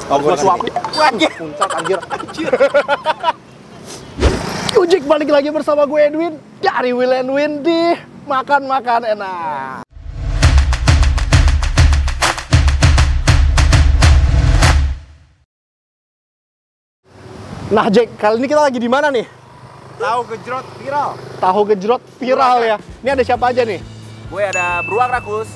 Oh, gue suapin. Anjir. Puncak anjir. Ujik balik lagi bersama gue Edwin dari Will and Win di Makan-Makan Enak. Nah, Jack, kali ini kita lagi di mana nih? Tahu gejrot viral. Tahu gejrot viral ya. Ini ada siapa aja nih? Gue ada beruang rakus,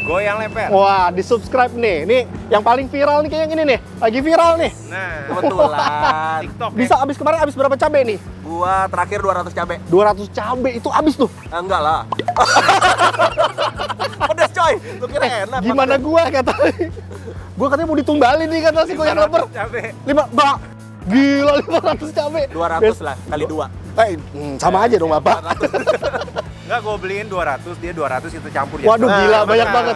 goyang lemper. Wah, di subscribe nih. Nih, yang paling viral nih kayaknya gini nih. Lagi viral nih. Nah, kebetulan. TikTok Bisa abis kemarin abis berapa cabai nih? Gua terakhir 200 cabe. 200 cabai itu abis tuh. Enggak lah. Pedes coy. Lu kira enak. Gimana gua kata? Gua katanya mau ditumbalin nih kata si goyang lemper. Cabe. 5 gila 500 cabai. 200 lah kali 2. Sama aja dong, Bapak. Enggak, gue beliin 200, dia 200 itu campur. Waduh, gila, bener, banyak banget.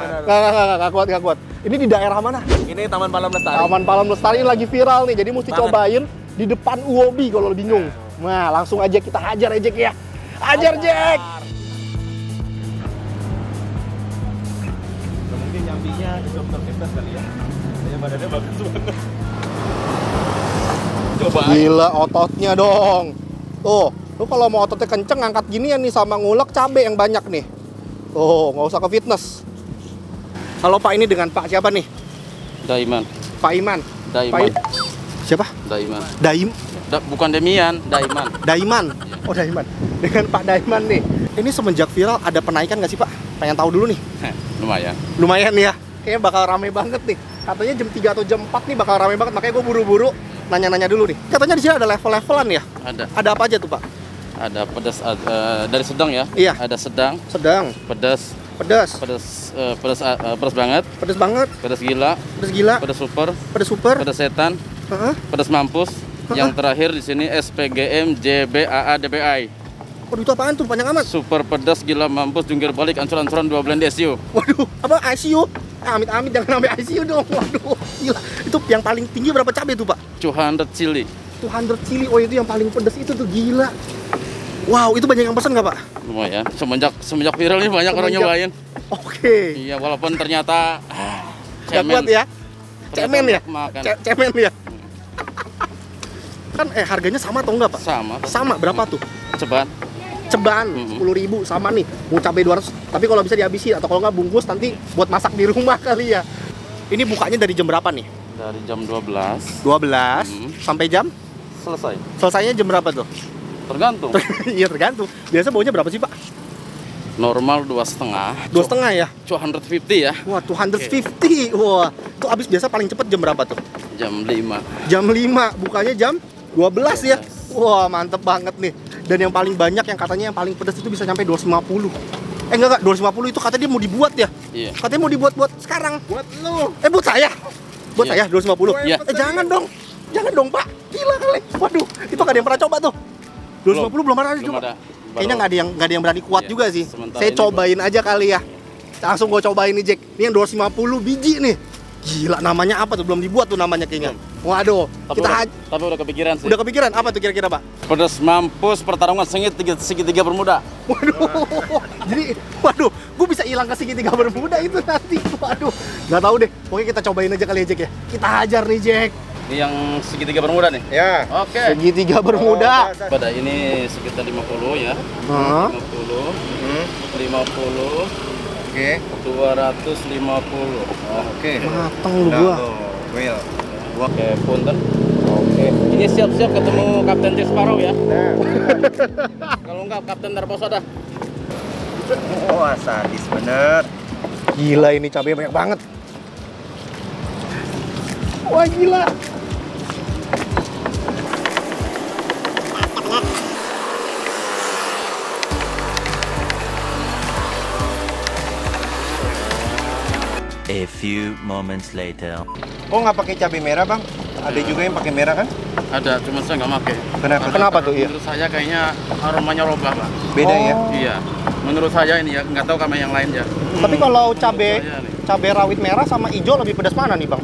Nggak kuat. Ini di daerah mana? Ini Taman Palam Lestari. Taman Palam Lestari ini lagi viral nih, jadi mesti Banget. cobain di depan UOB kalau lo bingung. Nah, langsung aja kita hajar aja ya. Hajar, Jack! Mungkin nyambinya dokter fitness kali ya. Saya badannya bagus banget. Coba. Gila, ototnya dong. Tuh, lu kalau mau ototnya kenceng, angkat ginian nih sama ngulek cabai yang banyak nih. Tuh, nggak usah ke fitness. Halo Pak, ini dengan Pak siapa nih? Daiman. Pak Iman. Daiman. Siapa? Daiman. Bukan Demian, Daiman. Daiman. Oh, Daiman. Dengan Pak Daiman nih. Ini semenjak viral ada penaikan nggak sih Pak? Pengen tahu dulu nih. Lumayan. Lumayan ya. Kayaknya bakal rame banget nih. Katanya jam 3 atau jam 4 nih bakal rame banget. Makanya gue buru-buru nanya-nanya dulu nih. Katanya di sini ada level-levelan ya? Ada. Ada apa aja tuh Pak? Ada pedas dari sedang ya. Iya. Ada sedang, Sedang, pedas, pedas, pedas banget, pedas banget, pedas gila, pedas gila, pedas super, pedas super, pedas setan, Heeh. pedas mampus. Yang terakhir di sini SPGM JBAA DBI. Waduh, itu apaan tuh? Panjang amat. Super pedas gila mampus jungkir balik ancur-ancuran 2 blend SU. Waduh, apa ICU? Amit-amit jangan sampai ICU dong. Waduh, gila. Itu yang paling tinggi berapa cabai tuh Pak? 200 chili. 200 chili. Oh, itu yang paling pedas itu tuh, gila. Wow, itu banyak yang pesan nggak Pak? Lumayan. Semenjak viral ini banyak orang nyobain. Oke. Iya, walaupun ternyata Nggak kuat ya? Cemen ya? Makan. Cemen ya? Kan harganya sama atau enggak Pak? Sama. Sama, berapa tuh? Ceban. Ceban, 10.000 sama nih. Mau cabai 200, tapi kalau bisa dihabisin atau kalau nggak bungkus nanti buat masak di rumah kali ya. Ini bukanya dari jam berapa nih? Dari jam 12 12 sampai jam? selesai. Selesainya jam berapa tuh? Tergantung. Iya tergantung. Biasa baunya berapa sih Pak? Normal 2,5. 2,5 ya? 250 ya. Wah, 250. Wah, itu habis biasa paling cepet jam berapa tuh? Jam 5. Jam 5, bukanya jam 12 ya? Wah, mantep banget nih. Dan yang paling banyak yang katanya yang paling pedas itu bisa sampai 250. Enggak, 250 itu katanya dia mau dibuat ya? Iya. Katanya mau dibuat buat sekarang. Buat lu. Buat saya? Buat Iya. saya 250? Iya. Jangan dong. Jangan dong, Pak. Gila kali. Waduh, itu nggak ada yang pernah coba tuh. 250 belum ada Belum coba. ada. Kayaknya nggak ada yang berani kuat Iya. juga sih. Sementara Saya ini cobain aja kali ya. Langsung gue cobain nih, Jack. Ini yang 250 biji nih. Gila, namanya apa tuh? Belum dibuat tuh namanya kayaknya. Waduh, Tapi udah kepikiran sih. udah kepikiran apa tuh kira-kira, Pak? Pedas mampus pertarungan segitiga bermuda. Waduh, jadi, waduh, gue bisa hilang ke segitiga bermuda itu nanti. Waduh, nggak tahu deh. Pokoknya kita cobain aja kali ya, Jack ya. Kita hajar nih, Jack. Ini yang segitiga bermuda nih. Ya. Oke. Segitiga bermuda. Pada ini sekitar 50 ya. Hah? 50, 50, Oke. 250. Oke. Mateng lu gua. Will. Oke, punten. Oke. Ini siap-siap ketemu Kapten Jack Sparrow ya. Nah. Kalau enggak Kapten Barbosa dah. Wah, sadis bener. Gila, ini cabenya banyak banget. Wah, gila. A few moments later. Oh, nggak pakai cabai merah, Bang? Ada juga yang pakai merah kan? Ada, cuma saya nggak pakai. Kenapa? Kenapa tuh? Iya. Menurut saya kayaknya aromanya robah, Pak. Beda ya? Iya. Menurut saya ini ya, nggak tahu sama yang lain ya. Tapi kalau Menurut saya nih. cabai rawit merah sama hijau lebih pedas mana nih, Bang?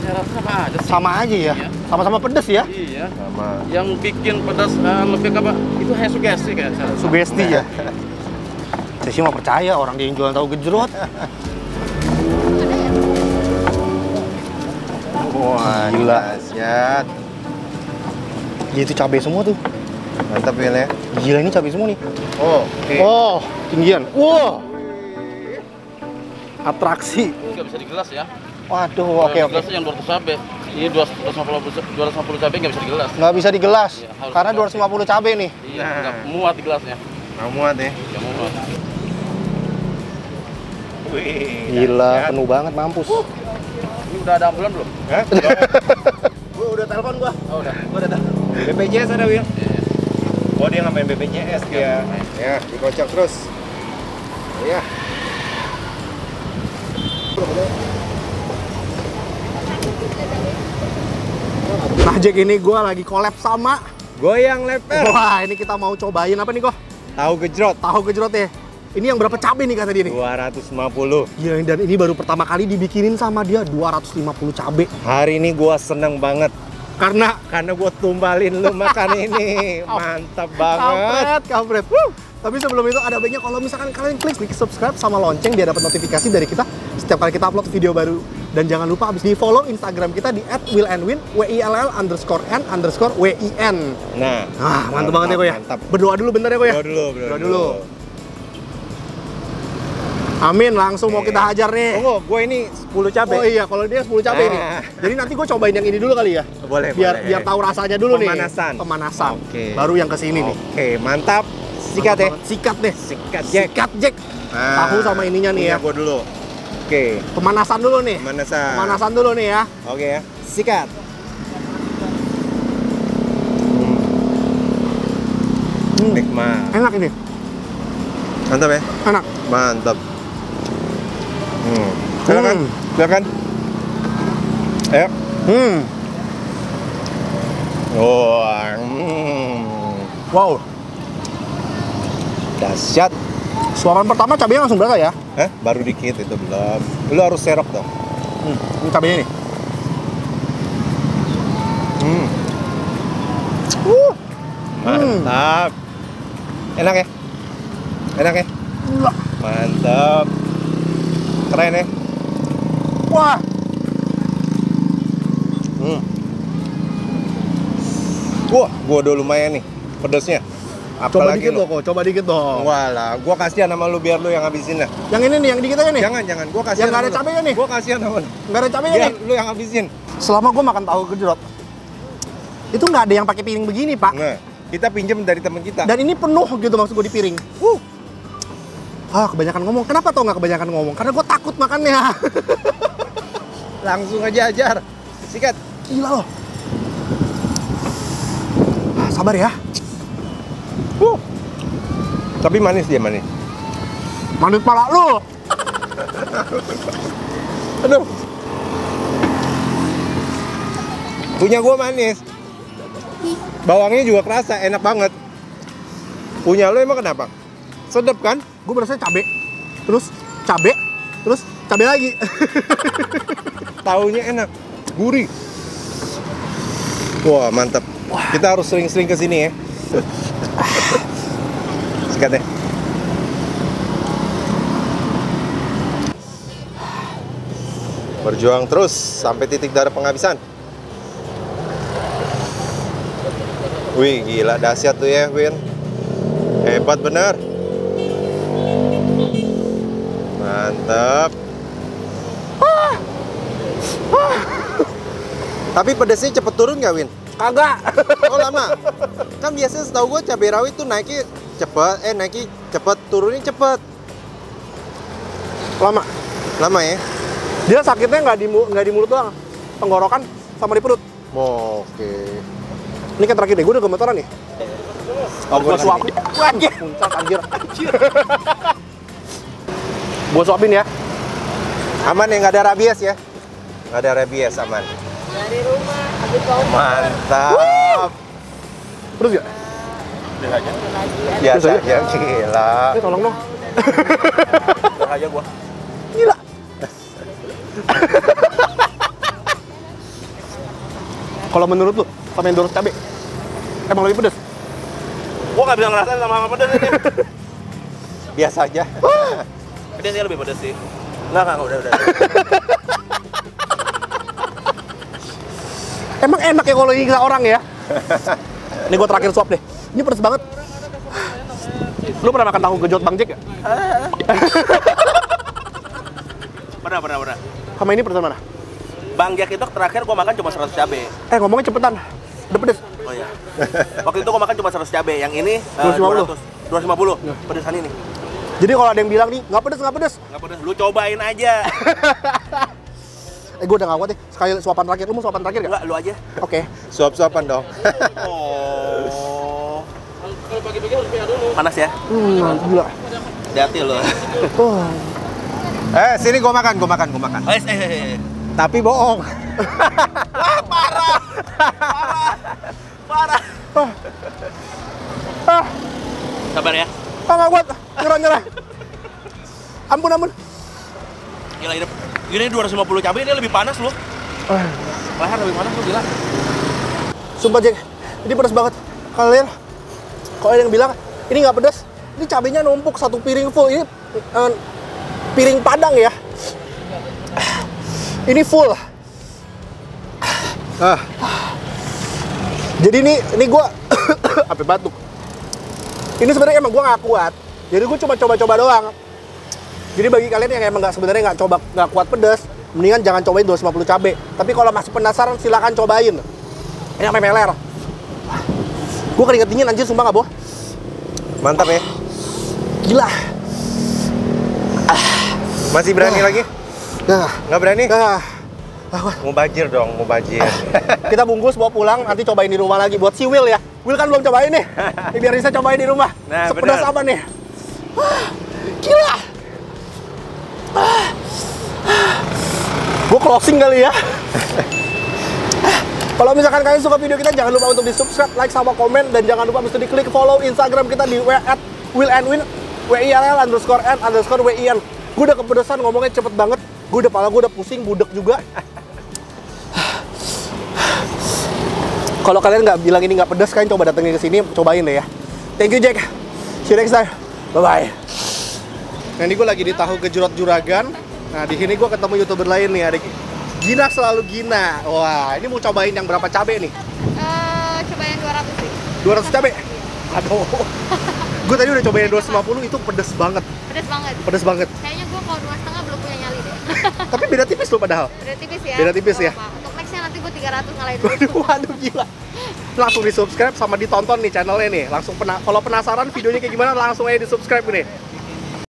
Saya rasa sama aja sih. Sama aja ya? Iya. Sama-sama pedas ya? Iya. Sama. Yang bikin pedas lebih ke apa? Itu hanya sugesti kayak saya rasa. Sugesti ya? Saya sih mau percaya orang dia yang jualan tahu gejrot. Wah, gila. Dahsyat. Gila, itu cabai semua tuh. Mantap ya. Gila, ini cabai semua nih. Oh, oke. Oh, tinggian. Wah. Atraksi. Nggak bisa digelas ya. Waduh, oke. Gelasnya yang 200 cabai. Ini 250 cabai nggak bisa digelas. Nggak bisa digelas, Iya, harus karena digelas. 250 cabai nih. Iya, nggak muat di gelasnya. Nggak muat ya. Nggak muat. Wih, Gila, dahsyat. penuh banget, mampus. Ini udah ada ambulan belum? Hah? Gua udah telepon gua. Oh, udah. Gua udah telepon. BPJS ada, Wil? Oh, dia nggak main BPJS dia. Ya, dikocok terus. Ya. Nah, Jack, ini gue lagi collab sama. Goyang leper. Wah, ini kita mau cobain apa nih, kok? Tahu gejrot. Tahu gejrot ya. Ini yang berapa cabai nih kata dia nih? 250. Gila, dan ini baru pertama kali dibikinin sama dia 250 cabai. Hari ini gua seneng banget Karena karena gua tumbalin lu makan ini. Mantap banget. kampret. Tapi sebelum itu ada baiknya kalau misalkan kalian klik subscribe sama lonceng biar dapat notifikasi dari kita setiap kali kita upload video baru. Dan jangan lupa abis di follow Instagram kita di @willandwin WILL_N_WIN. Nah, Mantap banget ya, kok ya. Mantap. Berdoa dulu bentar ya, kok ya. Berdoa dulu. Berdoa dulu. Amin, langsung mau kita hajar nih. Tunggu, gue ini 10 cabai. Oh iya, kalau dia 10 cabai nih. Jadi nanti gue cobain yang ini dulu kali ya. Boleh, Biar boleh. tahu rasanya dulu Pemanasan. nih. Pemanasan. Oke. Baru yang kesini nih. Oke, mantap. Sikat ya. Sikat deh. Sikat Jack. Sikat Jack. Tahu sama ininya nih ya. Gue dulu. Oke, Pemanasan dulu nih. pemanasan. Pemanasan dulu nih ya. Oke ya. Sikat. Nikmat. Enak ini. Mantap ya. Enak. Mantap. Silakan. Silakan. Ayo. Wow. Dahsyat. Suapan pertama cabenya langsung berasa ya. Baru dikit itu belum. Lu harus serok dong. Ini cabenya nih. Mantap. Enak ya? Enak ya? Gila. Mantap. Keren ya? Wah. Wah, gua udah lumayan nih pedasnya. Coba Apalagi dikit lu. loh kok, coba dikit dong. Walah, gua kasihan sama lu biar lu yang habisin lah. Yang ini nih, yang dikit aja nih. Jangan, gua kasihan. Yang nggak ada sama lu. cabenya nih. Gua kasihan sama lu. Nggak ada cabenya Biar nih. lu yang habisin. Selama gue makan tahu gejrot, itu nggak ada yang pakai piring begini, Pak. Nah, kita pinjam dari teman kita. Dan ini penuh gitu maksud gue di piring. Kebanyakan ngomong. Kenapa tau nggak kebanyakan ngomong? Karena gue takut makannya. Langsung aja ajar. Sikat. Gila loh. Sabar ya. Tapi manis dia, manis. Manis pala lu. Aduh. Punya gua manis. Bawangnya juga kerasa, enak banget. Punya lu emang kenapa? Sedap kan? Gue berasa cabe. Terus cabe. Terus cabe lagi. Taunya enak, gurih. Wah, mantap. Kita harus sering-sering kesini ya. Sikat ya. Berjuang terus sampai titik darah penghabisan. Wih, gila dahsyat tuh ya, Win. Hebat bener. Mantap. Tapi pedasnya cepet turun nggak, Win? Kagak. Oh, lama. Kan biasanya setahu gue cabai rawit tuh naiknya cepet, naiknya cepet, turunnya cepet. Lama. Lama ya? Dia sakitnya nggak di mulut doang. Tenggorokan sama di perut. Oke. Ini kan terakhir deh, gue udah gemeteran nih. Oh, Gue suapin. Anjir. Puncak anjir. Gue suapin ya. Aman ya, nggak ada rabies ya? Nggak ada rabies, aman. Dari rumah, habis kau Mantap. Terus ya? Biasa aja, gila. Tolong dong. Udah aja gua. Gila. Kalau menurut lu, sama yang dorong cabe, emang lebih pedes? Gua nggak bisa ngerasain sama pedas ini. Biasa aja. Pedasnya lebih pedas sih. Enggak, udah. Emang enak ya kalau nyiksa orang ya? Ini gue terakhir suap deh. Ini pedes banget. Lu pernah makan tahu gejot Bang Jack ya? Pernah. Sama ini pedes mana? Bang Jack itu terakhir gua makan cuma 100 cabe. Ngomongnya cepetan. Udah pedes. Oh iya. Waktu itu gua makan cuma 100 cabe. Yang ini 250. 250. Pedesan ini. Jadi kalau ada yang bilang nih, nggak pedes. Nggak pedes. Lu cobain aja. Gue udah nggak kuat nih. Sekali suapan terakhir. Lu mau suapan terakhir nggak? Enggak, lu aja. Oke. Suap-suapan dong. Oh. Panas ya? Gila. Hati-hati lu. Oh. Sini gua makan. Tapi bohong. Parah. Sabar ya. Nggak kuat. Nyerah. Ampun. Gila ini 250 cabai ini lebih panas loh. Leher lebih panas loh, gila. Sumpah Jack, ini pedas banget. Kalian, kalau ada yang bilang ini nggak pedas, ini cabenya numpuk satu piring full. Ini piring Padang ya. Ini full. Jadi ini gue apa batuk. Ini sebenarnya emang gue nggak kuat. Jadi gue cuma coba-coba doang. Jadi bagi kalian yang emang sebenarnya nggak kuat pedas, mendingan jangan cobain 250 cabai. Tapi kalau masih penasaran silakan cobain. Ini sampai meler. Gue keringet dingin anjir sumpah nggak boh. Mantap ya. Gila. Masih berani lagi? Nggak berani? Mubazir dong. Kita bungkus bawa pulang, nanti cobain di rumah lagi. Buat si Will ya. Will kan belum cobain nih. Biar bisa cobain di rumah. Nah, sepedas bener. apa nih? Gila. Gue closing kali ya. Kalau misalkan kalian suka video kita, jangan lupa untuk di subscribe, like, sama komen. Dan jangan lupa mesti diklik follow Instagram kita di @willandwin, WILL_N_WIN. Gue udah kepedesan, ngomongnya cepet banget. Kepala gue udah pusing, budek juga. Kalau kalian nggak bilang ini nggak pedas, kalian coba datengin ke sini, cobain deh ya. Thank you Jack. See you next time. Bye-bye. Nah, ini gue lagi di tahu gejrot Juragan. Nah, di sini gue ketemu YouTuber lain nih, ada Gina selalu Gina. Wah, ini mau cobain yang berapa cabe nih? Coba yang 200 sih. 200 cabe? Aduh. Gue tadi udah cobain 250, itu pedes banget. Pedes banget. Pedes banget. Kayaknya gue kalau 2,5 belum punya nyali deh. Tapi beda tipis loh padahal. Beda tipis ya? Beda tipis ya? Nggak apa-apa. Untuk nextnya nanti gue 300 ngalahin. Waduh gila. Langsung di subscribe sama ditonton nih channelnya nih. Langsung kalau penasaran videonya kayak gimana, langsung aja di subscribe nih.